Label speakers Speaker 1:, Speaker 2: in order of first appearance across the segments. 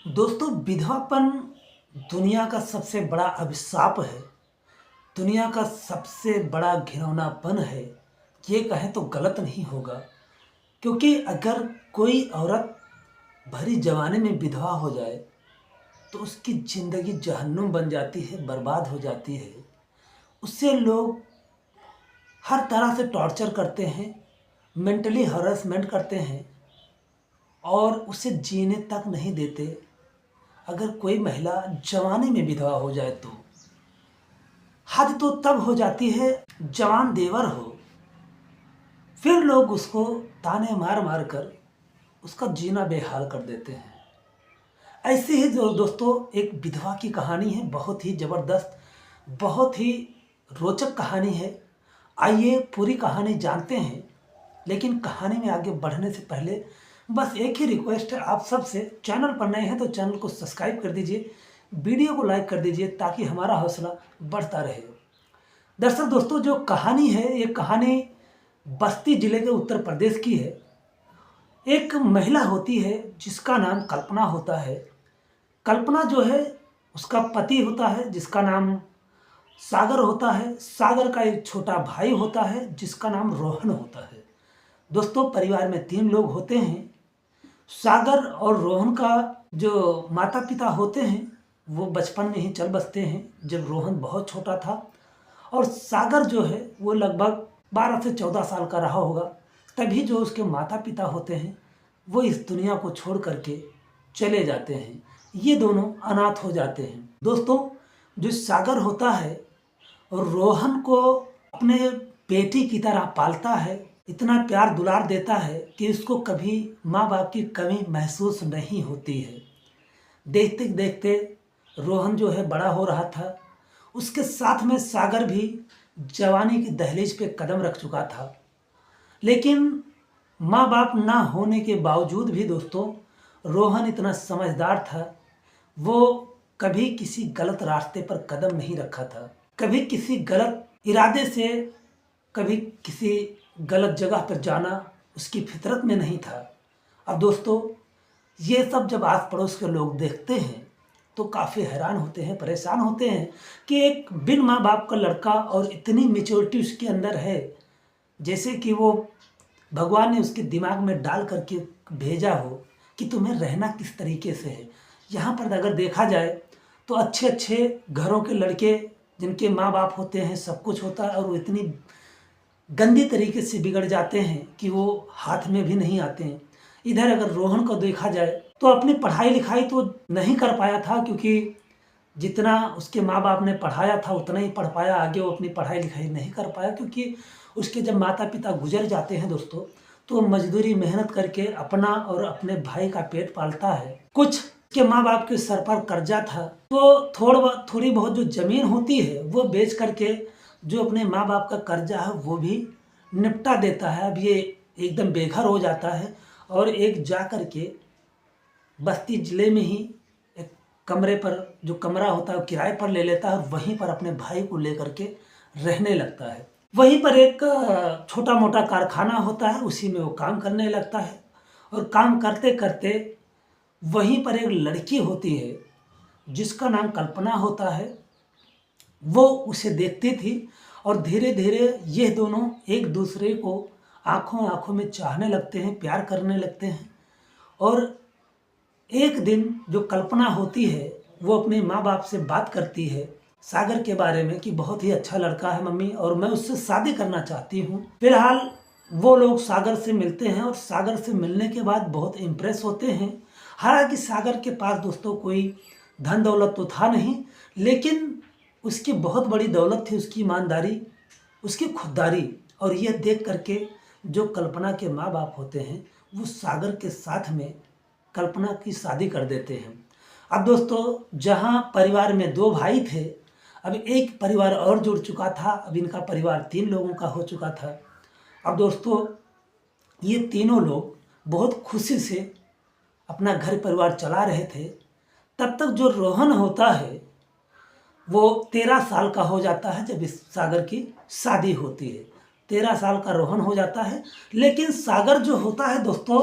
Speaker 1: दोस्तों, विधवापन दुनिया का सबसे बड़ा अभिशाप है। दुनिया का सबसे बड़ा घिनौनापन है। ये कहें तो गलत नहीं होगा, क्योंकि अगर कोई औरत भरी जवानी में विधवा हो जाए तो उसकी ज़िंदगी जहन्नुम बन जाती है, बर्बाद हो जाती है। उससे लोग हर तरह से टॉर्चर करते हैं, मेंटली हरासमेंट करते हैं और उसे जीने तक नहीं देते। अगर कोई महिला जवानी में विधवा हो जाए तो हद तो तब हो जाती है जवान देवर हो, फिर लोग उसको ताने मार मार कर उसका जीना बेहाल कर देते हैं। ऐसे ही जो दोस्तों एक विधवा की कहानी है, बहुत ही ज़बरदस्त, बहुत ही रोचक कहानी है। आइए पूरी कहानी जानते हैं। लेकिन कहानी में आगे बढ़ने से पहले बस एक ही रिक्वेस्ट है आप सबसे, चैनल पर नए हैं तो चैनल को सब्सक्राइब कर दीजिए, वीडियो को लाइक कर दीजिए ताकि हमारा हौसला बढ़ता रहे। दरअसल दोस्तों जो कहानी है, ये कहानी बस्ती जिले के उत्तर प्रदेश की है। एक महिला होती है जिसका नाम कल्पना होता है। कल्पना जो है उसका पति होता है जिसका नाम सागर होता है। सागर का एक छोटा भाई होता है जिसका नाम रोहन होता है। दोस्तों परिवार में 3 लोग होते हैं। सागर और रोहन का जो माता पिता होते हैं वो बचपन में ही चल बसते हैं जब रोहन बहुत छोटा था, और सागर जो है वो लगभग 12 से 14 साल का रहा होगा। तभी जो उसके माता पिता होते हैं वो इस दुनिया को छोड़ करके चले जाते हैं। ये दोनों अनाथ हो जाते हैं। दोस्तों जो सागर होता है और रोहन को अपने बेटी की तरह पालता है, इतना प्यार दुलार देता है कि उसको कभी माँ बाप की कमी महसूस नहीं होती है। देखते देखते रोहन जो है बड़ा हो रहा था, उसके साथ में सागर भी जवानी की दहलीज पे कदम रख चुका था। लेकिन माँ बाप ना होने के बावजूद भी दोस्तों रोहन इतना समझदार था, वो कभी किसी गलत रास्ते पर कदम नहीं रखा था, कभी किसी गलत इरादे से, कभी किसी गलत जगह पर जाना उसकी फितरत में नहीं था। अब दोस्तों ये सब जब आस पड़ोस के लोग देखते हैं तो काफ़ी हैरान होते हैं, परेशान होते हैं कि एक बिन माँ बाप का लड़का और इतनी मैच्योरिटी उसके अंदर है, जैसे कि वो भगवान ने उसके दिमाग में डाल करके भेजा हो कि तुम्हें रहना किस तरीके से है। यहाँ पर अगर देखा जाए तो अच्छे अच्छे घरों के लड़के जिनके माँ बाप होते हैं, सब कुछ होता है, और वो इतनी गंदी तरीके से बिगड़ जाते हैं कि वो हाथ में भी नहीं आते हैं। इधर अगर रोहन को देखा जाए तो अपनी पढ़ाई लिखाई तो नहीं कर पाया था, क्योंकि जितना उसके माँ बाप ने पढ़ाया था उतना ही पढ़ पाया, आगे वो अपनी पढ़ाई लिखाई नहीं कर पाया। क्योंकि उसके जब माता पिता गुजर जाते हैं दोस्तों तो मजदूरी मेहनत करके अपना और अपने भाई का पेट पालता है। कुछ के माँ बाप के सर पर कर्जा था तो थोड़ी बहुत जो ज़मीन होती है वो बेच करके जो अपने माँ बाप का कर्जा है वो भी निपटा देता है। अब ये एकदम बेघर हो जाता है और एक जा कर के बस्ती ज़िले में ही एक कमरे पर, जो कमरा होता है वो किराए पर ले लेता है और वहीं पर अपने भाई को लेकर के रहने लगता है। वहीं पर एक छोटा मोटा कारखाना होता है, उसी में वो काम करने लगता है। और काम करते करते वहीं पर एक लड़की होती है जिसका नाम कल्पना होता है, वो उसे देखती थी और धीरे धीरे ये दोनों एक दूसरे को आंखों आंखों में चाहने लगते हैं, प्यार करने लगते हैं। और एक दिन जो कल्पना होती है वो अपने माँ बाप से बात करती है सागर के बारे में कि बहुत ही अच्छा लड़का है मम्मी, और मैं उससे शादी करना चाहती हूँ। फिलहाल वो लोग सागर से मिलते हैं और सागर से मिलने के बाद बहुत इम्प्रेस होते हैं। हालांकि सागर के पास दोस्तों कोई धन दौलत तो था नहीं, लेकिन उसकी बहुत बड़ी दौलत थी उसकी ईमानदारी, उसकी खुददारी। और यह देख करके जो कल्पना के माँ बाप होते हैं वो सागर के साथ में कल्पना की शादी कर देते हैं। अब दोस्तों जहाँ परिवार में 2 भाई थे, अब एक परिवार और जुड़ चुका था। अब इनका परिवार 3 लोगों का हो चुका था। अब दोस्तों ये तीनों लोग बहुत खुशी से अपना घर परिवार चला रहे थे। तब तक जो रोहन होता है वो 13 साल का हो जाता है जब इस सागर की शादी होती है। 13 साल का रोहन हो जाता है। लेकिन सागर जो होता है दोस्तों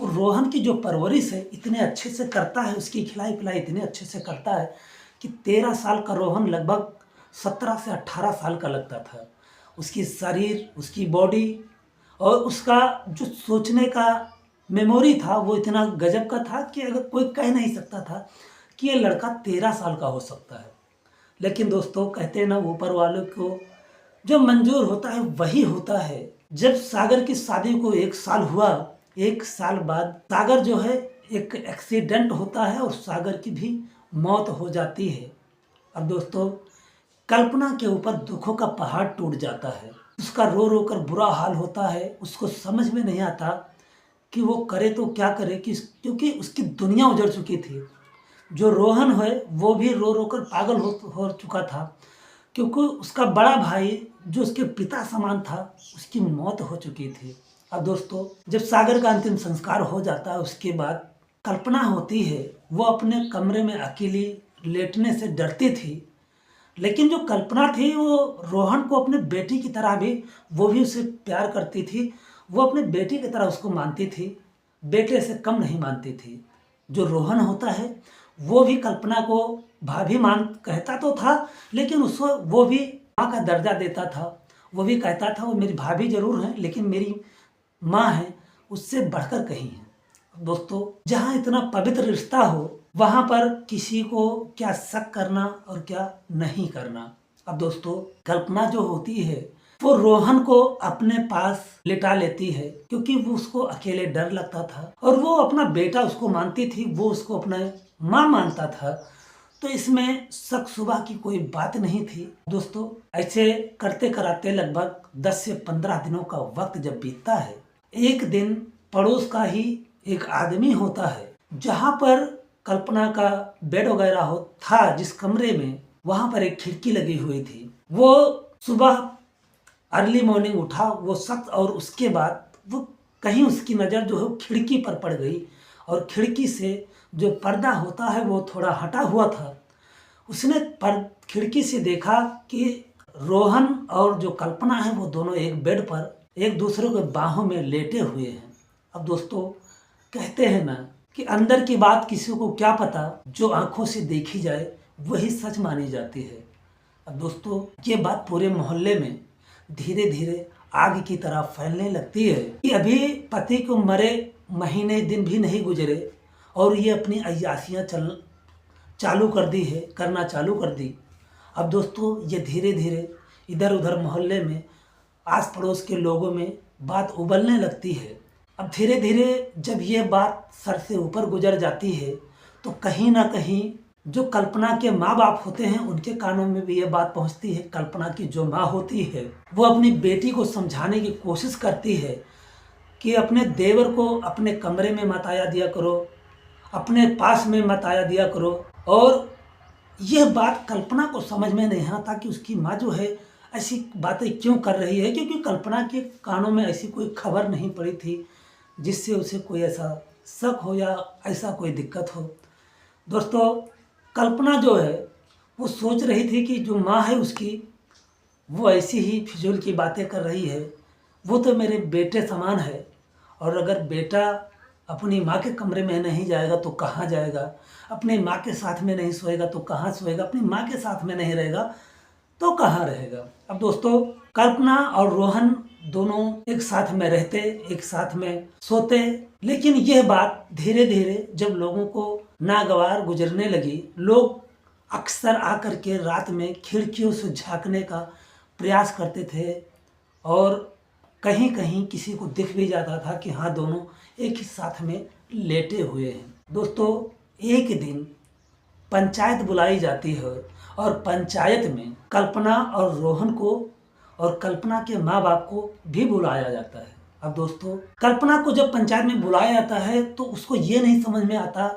Speaker 1: वो रोहन की जो परवरिश है इतने अच्छे से करता है, उसकी खिलाई पिलाई इतने अच्छे से करता है कि 13 साल का रोहन लगभग 17 से 18 साल का लगता था। उसकी शरीर, उसकी बॉडी और उसका जो सोचने का मेमोरी था वो इतना गजब का था कि अगर कोई कह नहीं सकता था कि ये लड़का 13 साल का हो सकता है। लेकिन दोस्तों, कहते हैं ना, ऊपर वालों को जो मंजूर होता है वही होता है। जब सागर की शादी को 1 साल हुआ, 1 साल बाद सागर जो है एक एक्सीडेंट होता है और सागर की भी मौत हो जाती है। अब दोस्तों, कल्पना के ऊपर दुखों का पहाड़ टूट जाता है। उसका रो रो कर बुरा हाल होता है। उसको समझ में नहीं आता कि वो करे तो क्या करे, क्योंकि उसकी दुनिया उजड़ चुकी थी। जो रोहन है वो भी रो रो कर पागल हो चुका था, क्योंकि उसका बड़ा भाई जो उसके पिता समान था उसकी मौत हो चुकी थी। अब दोस्तों, जब सागर का अंतिम संस्कार हो जाता है उसके बाद कल्पना होती है, वो अपने कमरे में अकेली लेटने से डरती थी। लेकिन जो कल्पना थी वो रोहन को अपने बेटी की तरह भी, वो भी उसे प्यार करती थी। वो अपने बेटी की तरह उसको मानती थी, बेटे से कम नहीं मानती थी। जो रोहन होता है वो भी कल्पना को भाभी मान कहता तो था, लेकिन उसको वो भी माँ का दर्जा देता था। वो भी कहता था वो मेरी भाभी जरूर है लेकिन मेरी माँ है, उससे बढ़कर कहीं है। दोस्तों, जहाँ इतना पवित्र रिश्ता हो वहाँ पर किसी को क्या शक करना और क्या नहीं करना। अब दोस्तों, कल्पना जो होती है वो रोहन को अपने पास लिटा लेती है, क्योंकि वो उसको अकेले डर लगता था और वो अपना बेटा उसको मानती थी, वो उसको अपना माँ मानता था। तो इसमें शक शुबा की कोई बात नहीं थी। दोस्तों, ऐसे करते कराते लगभग 10 से 15 दिनों का वक्त जब बीतता है, एक दिन पड़ोस का ही एक आदमी होता है, जहाँ पर कल्पना का बेड वगैरह हो था, जिस कमरे में, वहाँ पर एक खिड़की लगी हुई थी। वो सुबह अर्ली मॉर्निंग उठा वो शख्स और उसके बाद वो कहीं उसकी नज़र जो है वो खिड़की पर पड़ गई और खिड़की से जो पर्दा होता है वो थोड़ा हटा हुआ था। उसने खिड़की से देखा कि रोहन और जो कल्पना है वो दोनों एक बेड पर एक दूसरे के बाहों में लेटे हुए हैं। अब दोस्तों, कहते हैं ना कि अंदर की बात किसी को क्या पता, जो आंखों से देखी जाए वही सच मानी जाती है। अब दोस्तों, ये बात पूरे मोहल्ले में धीरे धीरे आग की तरह फैलने लगती है कि अभी पति को मरे महीने दिन भी नहीं गुजरे और ये अपनी अय्यासियाँ चालू कर दी है, करना चालू कर दी। अब दोस्तों, ये धीरे धीरे इधर उधर मोहल्ले में, आस पड़ोस के लोगों में बात उबलने लगती है। अब धीरे धीरे जब ये बात सर से ऊपर गुजर जाती है तो कहीं ना कहीं जो कल्पना के माँ बाप होते हैं उनके कानों में भी ये बात पहुंचती है। कल्पना की जो माँ होती है वो अपनी बेटी को समझाने की कोशिश करती है कि अपने देवर को अपने कमरे में मत आया दिया करो, अपने पास में मत आया दिया करो। और यह बात कल्पना को समझ में नहीं आता कि उसकी माँ जो है ऐसी बातें क्यों कर रही है, क्योंकि कल्पना के कानों में ऐसी कोई खबर नहीं पड़ी थी जिससे उसे कोई ऐसा शक हो या ऐसा कोई दिक्कत हो। दोस्तों, कल्पना जो है वो सोच रही थी कि जो माँ है उसकी, वो ऐसी ही फिजूल की बातें कर रही है। वो तो मेरे बेटे समान है और अगर बेटा अपनी माँ के कमरे में नहीं जाएगा तो कहाँ जाएगा, अपनी माँ के साथ में नहीं सोएगा तो कहाँ सोएगा, अपनी माँ के साथ में नहीं रहेगा तो कहाँ रहेगा। अब दोस्तों, कल्पना और रोहन दोनों एक साथ में रहते, एक साथ में सोते, लेकिन यह बात धीरे धीरे जब लोगों को नागवार गुजरने लगी, लोग अक्सर आकर के रात में खिड़कियों से झांकने का प्रयास करते थे और कहीं कहीं किसी को दिख भी जाता था कि हाँ, दोनों एक ही साथ में लेटे हुए हैं। दोस्तों, एक दिन पंचायत बुलाई जाती है और पंचायत में कल्पना और रोहन को और कल्पना के माँ बाप को भी बुलाया जाता है। अब दोस्तों, कल्पना को जब पंचायत में बुलाया जाता है तो उसको ये नहीं समझ में आता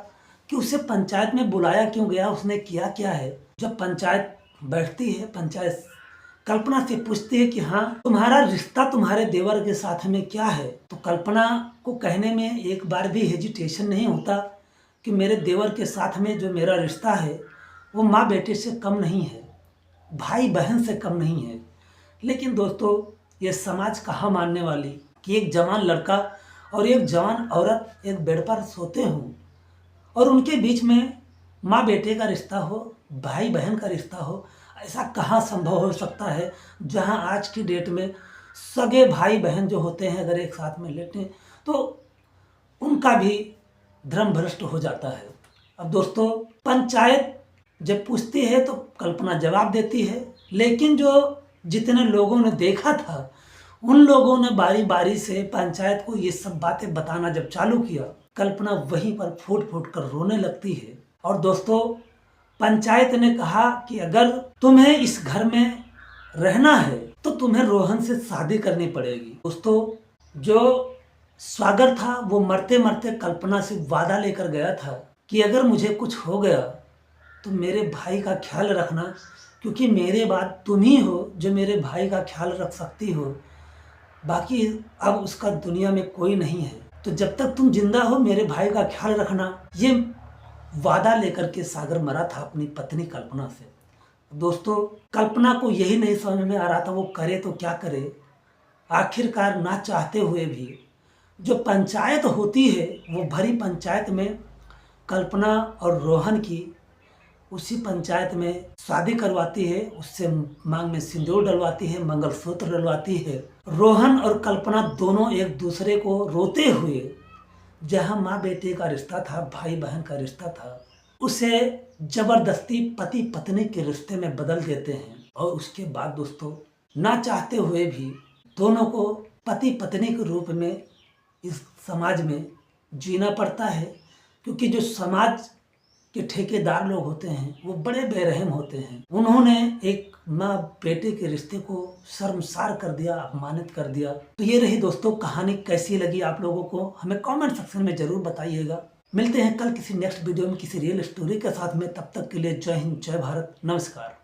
Speaker 1: कि उसे पंचायत में बुलाया क्यों गया, उसने किया क्या है। जब पंचायत बैठती है, पंचायत कल्पना से पूछती है कि हाँ, तुम्हारा रिश्ता तुम्हारे देवर के साथ में क्या है। तो कल्पना को कहने में एक बार भी हेजिटेशन नहीं होता कि मेरे देवर के साथ में जो मेरा रिश्ता है वो माँ बेटे से कम नहीं है, भाई बहन से कम नहीं है। लेकिन दोस्तों, ये समाज कहाँ मानने वाली कि एक जवान लड़का और एक जवान औरत एक बेड पर सोते हों और उनके बीच में माँ बेटे का रिश्ता हो, भाई बहन का रिश्ता हो, ऐसा कहाँ संभव हो सकता है जहाँ आज की डेट में सगे भाई बहन जो होते हैं अगर एक साथ में लेटें तो उनका भी धर्म भ्रष्ट हो जाता है। अब दोस्तों, पंचायत जब पूछती है तो कल्पना जवाब देती है, लेकिन जो जितने लोगों ने देखा था उन लोगों ने बारी बारी से पंचायत को ये सब बातें बताना जब चालू किया, कल्पना वहीं पर फूट फूट कर रोने लगती है। और दोस्तों, पंचायत ने कहा कि अगर तुम्हें इस घर में रहना है तो तुम्हें रोहन से शादी करनी पड़ेगी। दोस्तों, जो स्वागत था वो मरते मरते कल्पना से वादा लेकर गया था कि अगर मुझे कुछ हो गया तो मेरे भाई का ख्याल रखना, क्योंकि मेरे बाद तुम ही हो जो मेरे भाई का ख्याल रख सकती हो, बाकी अब उसका दुनिया में कोई नहीं है, तो जब तक तुम जिंदा हो मेरे भाई का ख्याल रखना। ये वादा लेकर के सागर मरा था अपनी पत्नी कल्पना से। दोस्तों, कल्पना को यही नहीं समझ में आ रहा था वो करे तो क्या करे। आखिरकार ना चाहते हुए भी जो पंचायत होती है वो भरी पंचायत में कल्पना और रोहन की उसी पंचायत में शादी करवाती है, उससे मांग में सिंदूर डलवाती है, मंगलसूत्र डलवाती है। रोहन और कल्पना दोनों एक दूसरे को रोते हुए, जहां माँ बेटे का रिश्ता था, भाई बहन का रिश्ता था, उसे जबरदस्ती पति पत्नी के रिश्ते में बदल देते हैं। और उसके बाद दोस्तों, ना चाहते हुए भी दोनों को पति पत्नी के रूप में इस समाज में जीना पड़ता है, क्योंकि जो समाज के ठेकेदार लोग होते हैं वो बड़े बेरहम होते हैं। उन्होंने एक माँ बेटे के रिश्ते को शर्मसार कर दिया, अपमानित कर दिया। तो ये रही दोस्तों कहानी। कैसी लगी आप लोगों को हमें कमेंट सेक्शन में जरूर बताइएगा। मिलते हैं कल किसी नेक्स्ट वीडियो में किसी रियल स्टोरी के साथ में। तब तक के लिए जय हिंद, जय भारत, नमस्कार।